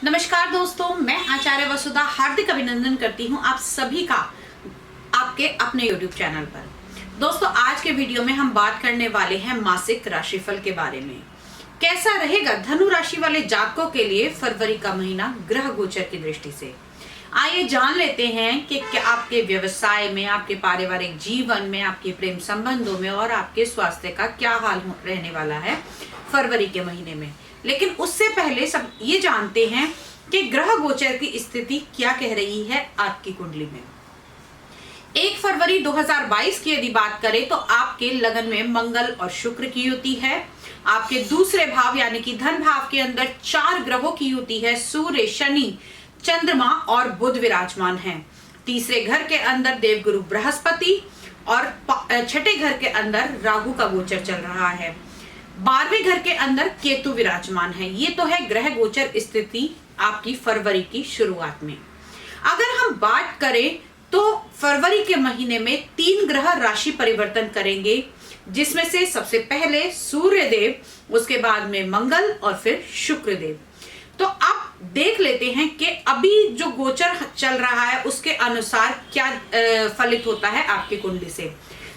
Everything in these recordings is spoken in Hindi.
नमस्कार दोस्तों, मैं आचार्य वसुधा हार्दिक अभिनंदन करती हूं आप सभी का आपके अपने YouTube चैनल पर। दोस्तों, आज के वीडियो में हम बात करने वाले हैं मासिक राशिफल के बारे में। कैसा रहेगा धनु राशि वाले जातकों के लिए फरवरी का महीना ग्रह गोचर की दृष्टि से। आइए जान लेते हैं कि क्या आपके व्यवसाय में, आपके पारिवारिक जीवन में, आपके प्रेम संबंधों में और आपके स्वास्थ्य का क्या हाल रहने वाला है फरवरी के महीने में। लेकिन उससे पहले सब ये जानते हैं कि ग्रह गोचर की स्थिति क्या कह रही है आपकी कुंडली में। 1 फरवरी 2022 की यदि बात करें तो आपके लगन में मंगल और शुक्र की युति है। आपके दूसरे भाव यानी कि धन भाव के अंदर 4 ग्रहों की युति है। सूर्य, शनि, चंद्रमा और बुध विराजमान हैं। तीसरे घर के अंदर देवगुरु बृहस्पति और छठे घर के अंदर राहु का गोचर चल रहा है। 12वें घर के अंदर केतु विराजमान है। ये तो है ग्रह गोचर स्थिति आपकी फरवरी की शुरुआत में। अगर हम बात करें तो फरवरी के महीने में 3 ग्रह राशि परिवर्तन करेंगे, जिसमें से सबसे पहले सूर्य देव, उसके बाद में मंगल और फिर शुक्र देव। तो अब देख लेते हैं कि अभी जो गोचर चल रहा है उसके अनुसार क्या फलित होता है आपकी कुंडली से।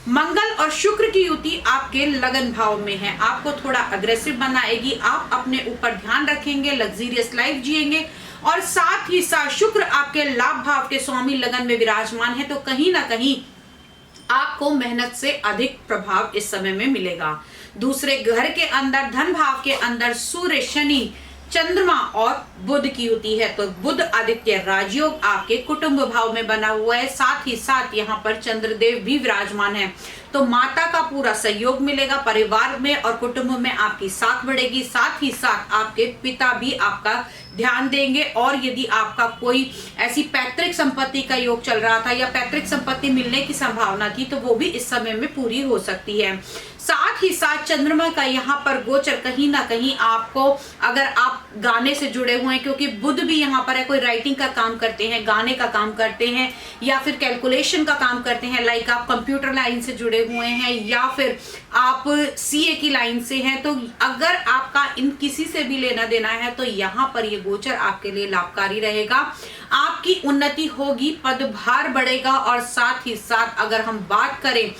मंगल और शुक्र की युति आपके लगन भाव में है, आपको थोड़ा अग्रेसिव बनाएगी। आप अपने ऊपर ध्यान रखेंगे, लग्जरियस लाइफ जिएंगे और साथ ही साथ शुक्र आपके लाभ भाव के स्वामी लगन में विराजमान है, तो कहीं ना कहीं आपको मेहनत से अधिक प्रभाव इस समय में मिलेगा। दूसरे घर के अंदर धन भाव के अंदर सूर्य, शनि, चंद्रमा और बुध की युति है, तो बुध आदित्य राजयोग आपके कुटुंब भाव में बना हुआ है। साथ ही साथ यहाँ पर चंद्रदेव भी विराजमान है, तो माता का पूरा सहयोग मिलेगा। परिवार में और कुटुंब में आपकी साख बढ़ेगी। साथ ही साथ आपके पिता भी आपका ध्यान देंगे। और यदि आपका कोई ऐसी पैतृक संपत्ति का योग चल रहा था या पैतृक संपत्ति मिलने की संभावना थी, तो वो भी इस समय में पूरी हो सकती है। साथ ही साथ चंद्रमा का यहाँ पर गोचर कहीं ना कहीं आपको, अगर आप गाने से जुड़े हुए हैं, क्योंकि बुध भी यहाँ पर है, कोई राइटिंग का काम करते हैं, गाने का काम करते हैं या फिर कैलकुलेशन का काम करते हैं, लाइक आप कंप्यूटर लाइन से जुड़े हुए हैं या फिर आप सीए की लाइन से हैं, तो अगर आपका इन किसी से भी लेना देना है तो यहाँ पर ये गोचर आपके लिए लाभकारी रहेगा। आपकी उन्नति होगी, पदभार बढ़ेगा और साथ ही साथ अगर हम बात करें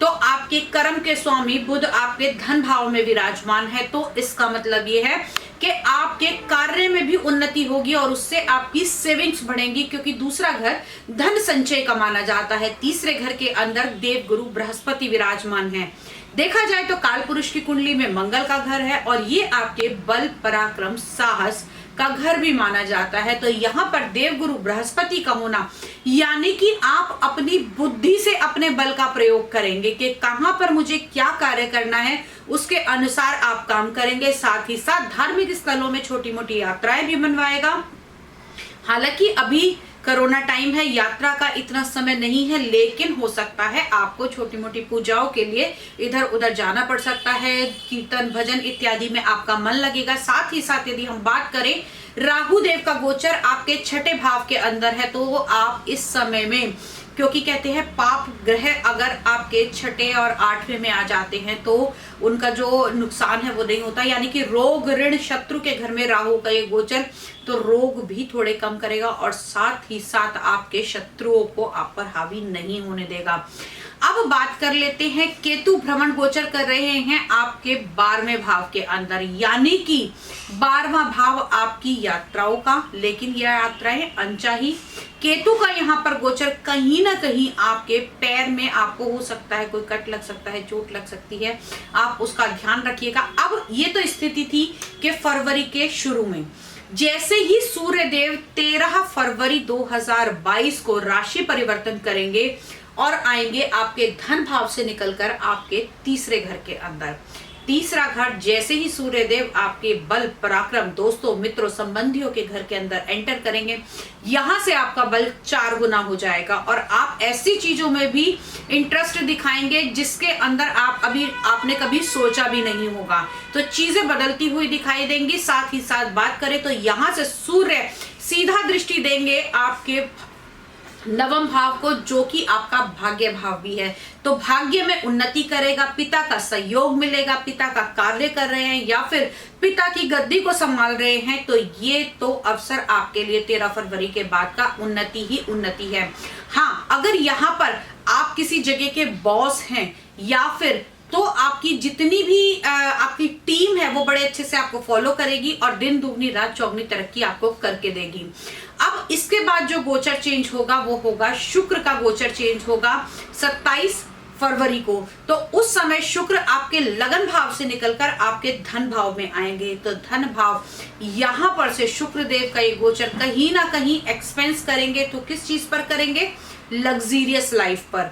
तो आपके कर्म के स्वामी बुध आपके धन भाव में विराजमान है, तो इसका मतलब ये है कि आपके कार्य में भी उन्नति होगी और उससे आपकी सेविंग्स बढ़ेंगी, क्योंकि दूसरा घर धन संचय का माना जाता है। तीसरे घर के अंदर देवगुरु बृहस्पति विराजमान है। देखा जाए तो काल पुरुष की कुंडली में मंगल का घर है और ये आपके बल, पराक्रम, साहस का घर भी माना जाता है। तो यहाँ पर देवगुरु बृहस्पति का होना यानी कि आप अपनी बुद्धि से अपने बल का प्रयोग करेंगे कि कहां पर मुझे क्या कार्य करना है, उसके अनुसार आप काम करेंगे। साथ ही साथ धार्मिक स्थलों में छोटी मोटी यात्राएं भी बनवाएगा। हालांकि अभी कोरोना टाइम है, यात्रा का इतना समय नहीं है, लेकिन हो सकता है आपको छोटी मोटी पूजाओं के लिए इधर उधर जाना पड़ सकता है। कीर्तन, भजन इत्यादि में आपका मन लगेगा। साथ ही साथ यदि हम बात करें, राहु देव का गोचर आपके छठे भाव के अंदर है, तो आप इस समय में, क्योंकि कहते हैं पाप ग्रह अगर आपके छठे और 8वें में आ जाते हैं तो उनका जो नुकसान है वो नहीं होता, यानी कि रोग, ऋण, शत्रु के घर में राहु का ये गोचर, तो रोग भी थोड़े कम करेगा और साथ ही साथ आपके शत्रुओं को आप पर हावी नहीं होने देगा। अब बात कर लेते हैं, केतु भ्रमण गोचर कर रहे हैं आपके 12वें भाव के अंदर, यानी कि 12वां भाव आपकी यात्राओं का, लेकिन यह यात्राएं अनचाही। केतु का यहाँ पर गोचर कहीं ना कहीं आपके पैर में आपको हो सकता है कोई कट लग सकता है, चोट लग सकती है, आप उसका ध्यान रखिएगा। अब ये तो स्थिति थी कि फरवरी के शुरू में, जैसे ही सूर्य देव 13 फरवरी 2022 को राशि परिवर्तन करेंगे और आएंगे आपके धन भाव से निकलकर आपके तीसरे घर के अंदर। तीसरा घर जैसे ही सूर्य देव आपके बल, पराक्रम, दोस्तों, मित्रों, संबंधियों के घर के अंदर एंटर करेंगे, यहां से आपका बल 4 गुना हो जाएगा और आप ऐसी चीजों में भी इंटरेस्ट दिखाएंगे जिसके अंदर आपने कभी सोचा भी नहीं होगा, तो चीजें बदलती हुई दिखाई देंगी। साथ ही साथ बात करें तो यहां से सूर्य सीधा दृष्टि देंगे आपके नवम भाव को, जो कि आपका भाग्य भाव भी है। तो भाग्य में उन्नति करेगा, पिता का सहयोग मिलेगा, पिता का कार्य कर रहे हैं या फिर पिता की गद्दी को संभाल रहे हैं, तो ये तो अवसर आपके लिए 13 फरवरी के बाद का उन्नति ही उन्नति है। हाँ, अगर यहाँ पर आप किसी जगह के बॉस हैं या फिर तो आपकी जितनी भी आपकी टीम है वो बड़े अच्छे से आपको फॉलो करेगी और दिन दुगनी रात चौगनी तरक्की आपको करके देगी। अब इसके बाद जो गोचर चेंज होगा वो होगा शुक्र का गोचर चेंज होगा 27 फरवरी को। तो उस समय शुक्र आपके लगन भाव से निकलकर आपके धन भाव में आएंगे। तो धन भाव यहां पर से शुक्र देव का ये गोचर कहीं ना कहीं एक्सपेंस करेंगे। तो किस चीज पर करेंगे? लग्जीरियस लाइफ पर,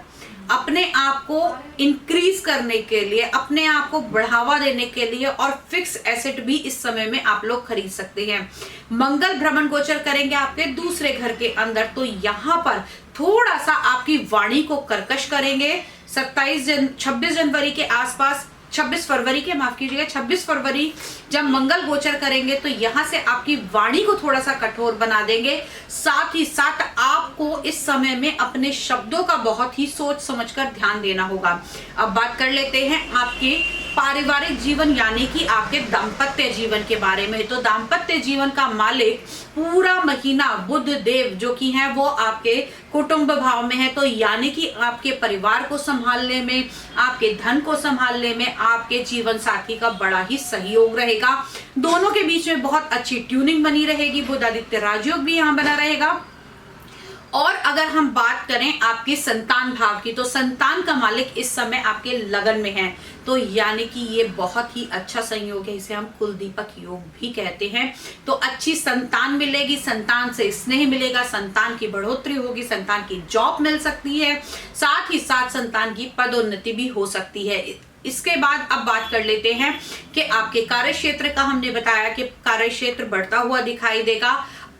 अपने आप को इंक्रीज करने के लिए, अपने आप को बढ़ावा देने के लिए। और फिक्स एसेट भी इस समय में आप लोग खरीद सकते हैं। मंगल भ्रमण गोचर करेंगे आपके दूसरे घर के अंदर। तो यहां पर थोड़ा सा आपकी वाणी को कर्कश करेंगे। 26 जनवरी के आसपास, 26 फरवरी के, माफ कीजिएगा, 26 फरवरी जब मंगल गोचर करेंगे तो यहां से आपकी वाणी को थोड़ा सा कठोर बना देंगे। साथ ही साथ आपको इस समय में अपने शब्दों का बहुत ही सोच समझकर ध्यान देना होगा। अब बात कर लेते हैं आपके पारिवारिक जीवन यानी कि आपके दाम्पत्य जीवन के बारे में। तो दाम्पत्य जीवन का मालिक पूरा महीना बुध देव जो कि है वो आपके कुटुंब भाव में है। तो यानी कि आपके परिवार को संभालने में, आपके धन को संभालने में आपके जीवन साथी का बड़ा ही सहयोग रहेगा। दोनों के बीच में बहुत अच्छी ट्यूनिंग बनी रहेगी। बुध आदित्य राजयोग भी यहाँ बना रहेगा। और अगर हम बात करें आपकी संतान भाव की, तो संतान का मालिक इस समय आपके लगन में है। तो यानी कि ये बहुत ही अच्छा संयोग है, इसे हम कुलदीपक योग भी कहते हैं। तो अच्छी संतान मिलेगी, संतान से स्नेह मिलेगा, संतान की बढ़ोतरी होगी, संतान की जॉब मिल सकती है, साथ ही साथ संतान की पदोन्नति भी हो सकती है। इसके बाद अब बात कर लेते हैं कि आपके कार्य क्षेत्र का। हमने बताया कि कार्य क्षेत्र बढ़ता हुआ दिखाई देगा।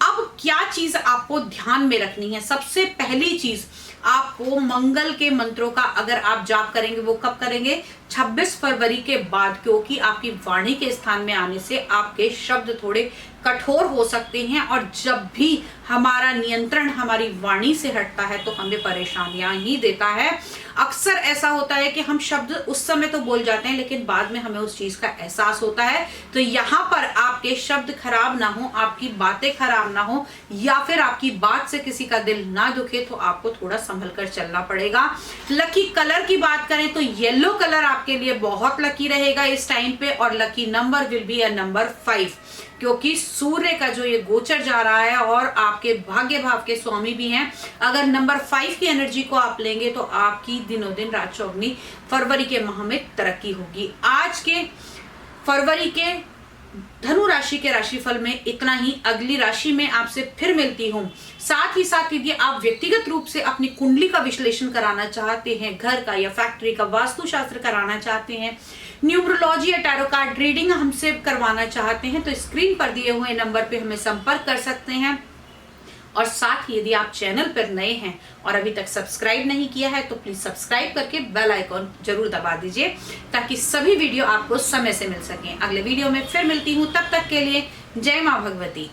अब क्या चीज आपको ध्यान में रखनी है? सबसे पहली चीज आपको मंगल के मंत्रों का अगर आप जाप करेंगे, वो कब करेंगे? 26 फरवरी के बाद, क्योंकि आपकी वाणी के स्थान में आने से आपके शब्द थोड़े कठोर हो सकते हैं। और जब भी हमारा नियंत्रण हमारी वाणी से हटता है तो हमें परेशानियां ही देता है। अक्सर ऐसा होता है कि हम शब्द उस समय तो बोल जाते हैं लेकिन बाद में हमें उस चीज का एहसास होता है। तो यहाँ पर आपके शब्द खराब ना हो, आपकी बातें खराब ना हो, या फिर आपकी बात से किसी का दिल ना दुखे, तो आपको थोड़ा संभल कर चलना पड़ेगा। लकी कलर की बात करें तो येलो कलर आपके लिए बहुत लकी रहेगा इस टाइम पे। और lucky number will be number 5, क्योंकि सूर्य का जो ये गोचर जा रहा है और आपके भाग्य भाव के स्वामी भी हैं। अगर नंबर 5 की एनर्जी को आप लेंगे तो आपकी दिनों दिन रात चौगनी फरवरी के माह में तरक्की होगी। आज के फरवरी के धनु राशि के राशिफल में इतना ही। अगली राशि में आपसे फिर मिलती हूँ। साथ ही साथ यदि आप व्यक्तिगत रूप से अपनी कुंडली का विश्लेषण कराना चाहते हैं, घर का या फैक्ट्री का वास्तुशास्त्र कराना चाहते हैं, न्यूमरोलॉजी या टैरो कार्ड रीडिंग हमसे करवाना चाहते हैं, तो स्क्रीन पर दिए हुए नंबर पे हमें संपर्क कर सकते हैं। और साथ ही यदि आप चैनल पर नए हैं और अभी तक सब्सक्राइब नहीं किया है तो प्लीज सब्सक्राइब करके बेल आइकॉन जरूर दबा दीजिए ताकि सभी वीडियो आपको समय से मिल सकें। अगले वीडियो में फिर मिलती हूँ, तब तक के लिए जय मां भगवती।